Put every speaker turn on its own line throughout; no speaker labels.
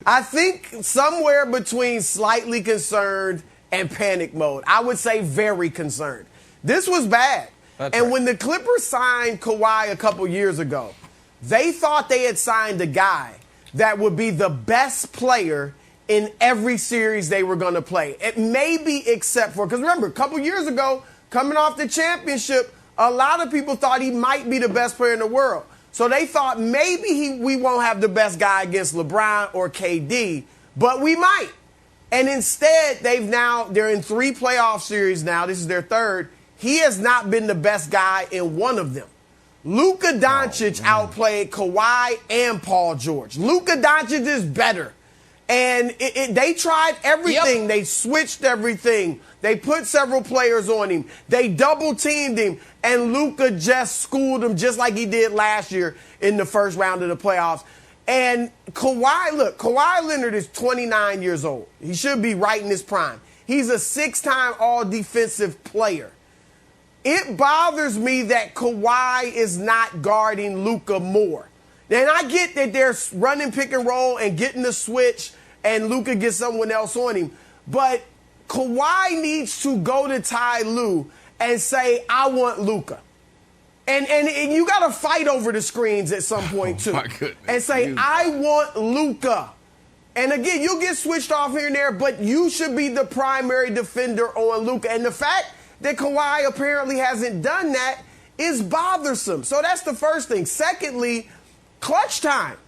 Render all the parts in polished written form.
I think somewhere between slightly concerned and panic mode. I would say very concerned. This was bad. When the Clippers signed Kawhi a couple years ago, they thought they had signed a guy that would be the best player in every series they were going to play. It maybe except for, because remember, a couple years ago, coming off the championship, a lot of people thought he might be the best player in the world. So they thought maybe we won't have the best guy against LeBron or KD, but we might. And instead, they're in 3 playoff series now. This is their third. He has not been the best guy in one of them. Luka Doncic outplayed Kawhi and Paul George. Luka Doncic is better. And they tried everything. Yep. They switched everything. They put several players on him. They double-teamed him. And Luka just schooled him just like he did last year in the first round of the playoffs. And Kawhi Leonard is 29 years old. He should be right in his prime. He's a 6-time all-defensive player. It bothers me that Kawhi is not guarding Luka more. And I get that they're running pick and roll and getting the switch and Luka gets someone else on him. But Kawhi needs to go to Ty Lue and say, I want Luka. And you got to fight over the screens at some point, too.
My goodness.
And say, I want Luka. And again, you'll get switched off here and there, but you should be the primary defender on Luka. And the fact that Kawhi apparently hasn't done that is bothersome. So that's the first thing. Secondly, clutch time.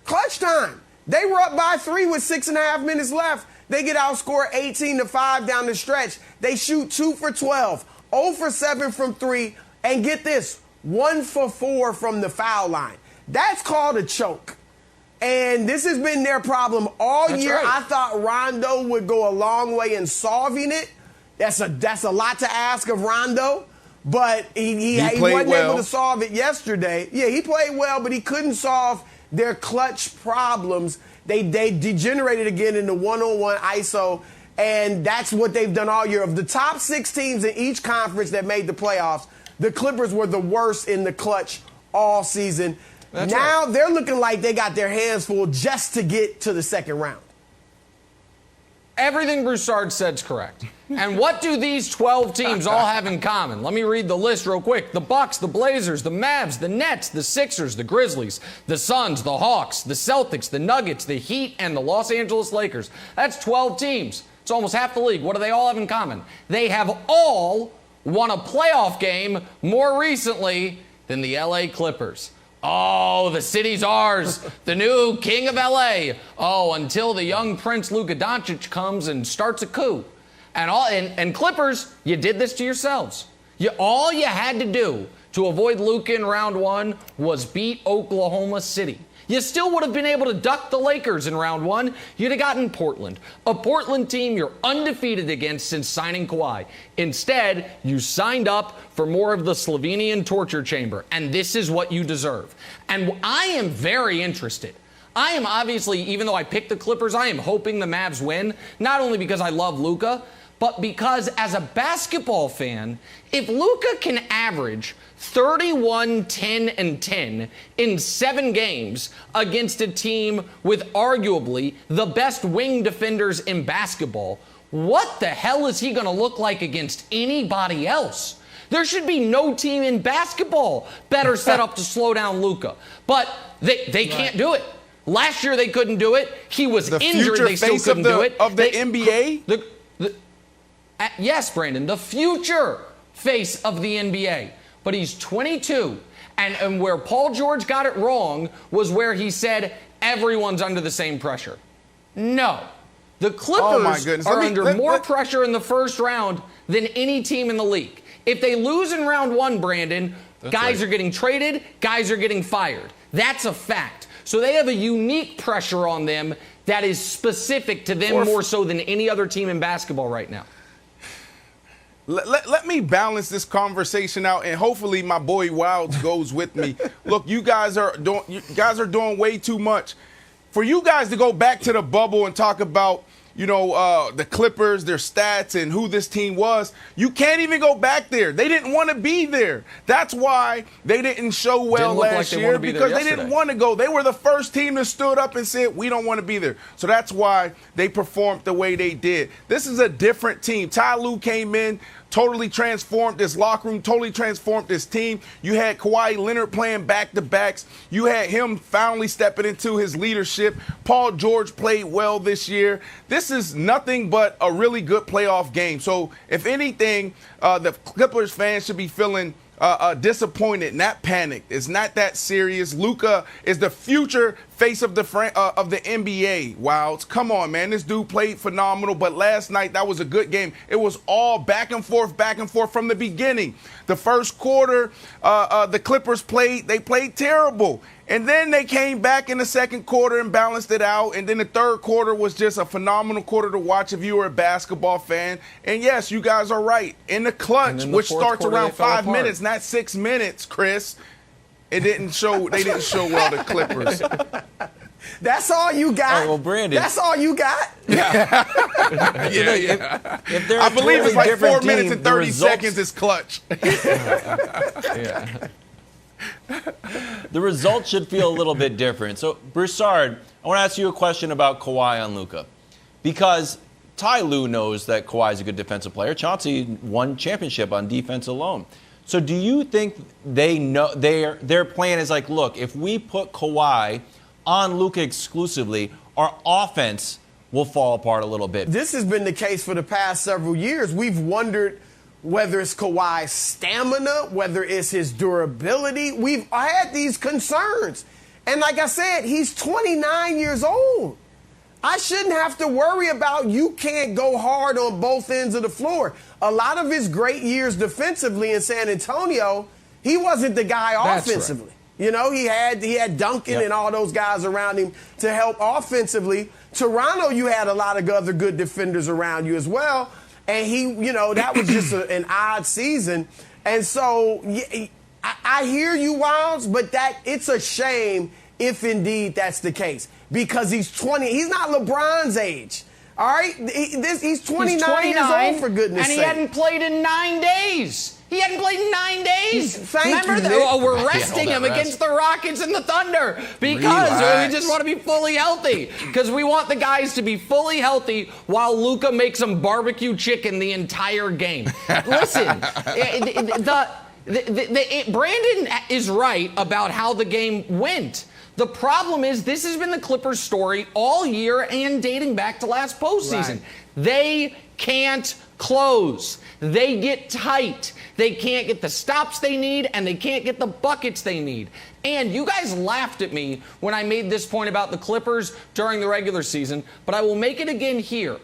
Clutch time. They were up by 3 with 6.5 minutes left. They get outscored 18-5 down the stretch. They shoot 2 for 12, 0 for 7 from 3, and get this, 1 for 4 from the foul line. That's called a choke. And this has been their problem all year.
Right.
I thought Rondo would go a long way in solving it. That's a lot to ask of Rondo. But he wasn't able to solve it yesterday. Yeah, he played well, but he couldn't solve their clutch problems. They degenerated again into one-on-one ISO, and that's what they've done all year. Of the top 6 teams in each conference that made the playoffs, the Clippers were the worst in the clutch all season. Now they're looking like they got their hands full just to get to the second round.
Everything Broussard said's correct. And what do these 12 teams all have in common? Let me read the list real quick. The Bucks, the Blazers, the Mavs, the Nets, the Sixers, the Grizzlies, the Suns, the Hawks, the Celtics, the Nuggets, the Heat, and the Los Angeles Lakers. That's 12 teams. It's almost half the league. What do they all have in common? They have all won a playoff game more recently than the LA Clippers. Oh, the city's ours, the new king of LA. Oh, until the young prince Luka Doncic comes and starts a coup. And Clippers, you did this to yourselves. All you had to do to avoid Luka in round 1 was beat Oklahoma City. You still would have been able to duck the Lakers in round 1. You'd have gotten Portland, a Portland team you're undefeated against since signing Kawhi. Instead, you signed up for more of the Slovenian torture chamber, and this is what you deserve. And I am very interested. I am obviously, even though I picked the Clippers, I am hoping the Mavs win, not only because I love Luka, but because as a basketball fan, if Luka can average 31, 10, and 10 in 7 games against a team with arguably the best wing defenders in basketball, what the hell is he going to look like against anybody else? There should be no team in basketball better set up to slow down Luka. But they can't do it. Last year they couldn't do it. He was injured. They still couldn't do it.
Of the NBA?
Yes, Brandon, the future face of the NBA. But he's 22. And where Paul George got it wrong was where he said everyone's under the same pressure. No. The Clippers are under more pressure in the first round than any team in the league. If they lose in round 1, Brandon, guys are getting traded, guys are getting fired. That's a fact. So they have a unique pressure on them that is specific to them more so than any other team in basketball right now.
Let me balance this conversation out, and hopefully my boy Wilds goes with me. Look, you guys are doing way too much. For you guys to go back to the bubble and talk about, the Clippers, their stats, and who this team was. You can't even go back there. They didn't want to be there. That's why they didn't show well last year, because they didn't want to go. They were the first team that stood up and said, we don't want to be there. So that's why they performed the way they did. This is a different team. Ty Lue came in, totally transformed this locker room, totally transformed this team. You had Kawhi Leonard playing back-to-backs. You had him finally stepping into his leadership. Paul George played well this year. This is nothing but a really good playoff game. So, if anything, the Clippers fans should be feeling disappointed, not panicked. It's not that serious. Luka is the future face of the NBA. Wilds, come on, man. This dude played phenomenal, but last night that was a good game. It was all back and forth from the beginning. The first quarter, the Clippers played terrible. And then they came back in the second quarter and balanced it out. And then the third quarter was just a phenomenal quarter to watch if you were a basketball fan. And yes, you guys are right. In the clutch, which starts around 5 minutes, not 6 minutes, Chris, they didn't show well the Clippers.
That's all you got?
Oh, well, Brandon.
That's all you got?
Yeah.
If they're
I believe it's like 4
team,
minutes and 30 seconds is clutch.
Yeah.
The results should feel a little bit different. So, Broussard, I want to ask you a question about Kawhi on Luka. Because Ty Lue knows that Kawhi is a good defensive player. Chauncey won championship on defense alone. So do you think they know their plan is like, look, if we put Kawhi on Luka exclusively, our offense will fall apart a little bit?
This has been the case for the past several years. We've wondered whether it's Kawhi's stamina, whether it's his durability. We've had these concerns. And like I said, he's 29 years old. I shouldn't have to worry about you can't go hard on both ends of the floor. A lot of his great years defensively in San Antonio, he wasn't the guy offensively. Right. You know, he had Duncan and all those guys around him to help offensively. Toronto, you had a lot of other good defenders around you as well. And that was just an odd season. And so I hear you, Wilds, but it's a shame if indeed that's the case. Because he's 20. He's not LeBron's age. All right? He's 29 years old, for goodness sake.
And he hadn't played in 9 days. He hadn't played in 9 days. Remember we're resting him against the Rockets and the Thunder because we just want to be fully healthy. Because we want the guys to be fully healthy while Luka makes them barbecue chicken the entire game. Listen, Brandon is right about how the game went. The problem is this has been the Clippers' story all year and dating back to last postseason. Right. They can't close. They get tight. They can't get the stops they need, and they can't get the buckets they need. And you guys laughed at me when I made this point about the Clippers during the regular season, but I will make it again here.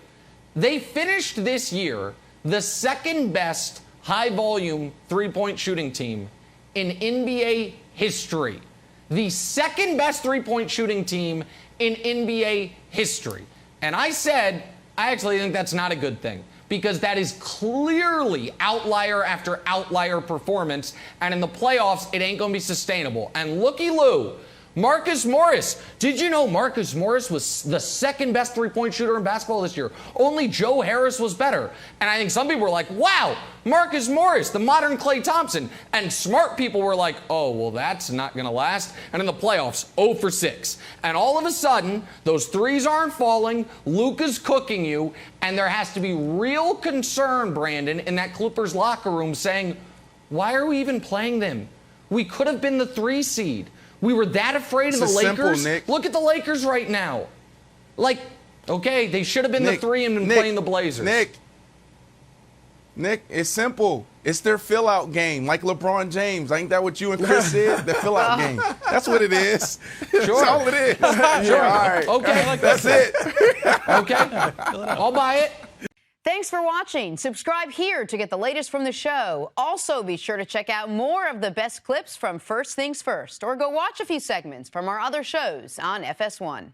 They finished this year the second best high-volume three-point shooting team in NBA history. The second best three-point shooting team in NBA history. And I said, I actually think that's not a good thing because that is clearly outlier after outlier performance. And in the playoffs, it ain't going to be sustainable. And looky-loo, Marcus Morris. Did you know Marcus Morris was the second best three-point shooter in basketball this year? Only Joe Harris was better. And I think some people were like, wow, Marcus Morris, the modern Klay Thompson. And smart people were like, oh, well, that's not going to last. And in the playoffs, 0 for 6. And all of a sudden, those threes aren't falling, Luka's cooking you, and there has to be real concern, Brandon, in that Clippers locker room saying, why are we even playing them? We could have been the 3 seed. We were that afraid of the Lakers.
Simple,
look at the Lakers right now. Like, okay, they should have been the 3 and been playing the Blazers.
Nick, it's simple. It's their fill-out game, like LeBron James. Ain't that what you and Chris said? The fill-out game. That's what it is.
Sure.
That's all it is.
Sure.
Yeah, all right.
Okay.
That's it.
Okay. I'll buy it.
Thanks for watching. Subscribe here to get the latest from the show. Also, be sure to check out more of the best clips from First Things First, or go watch a few segments from our other shows on FS1.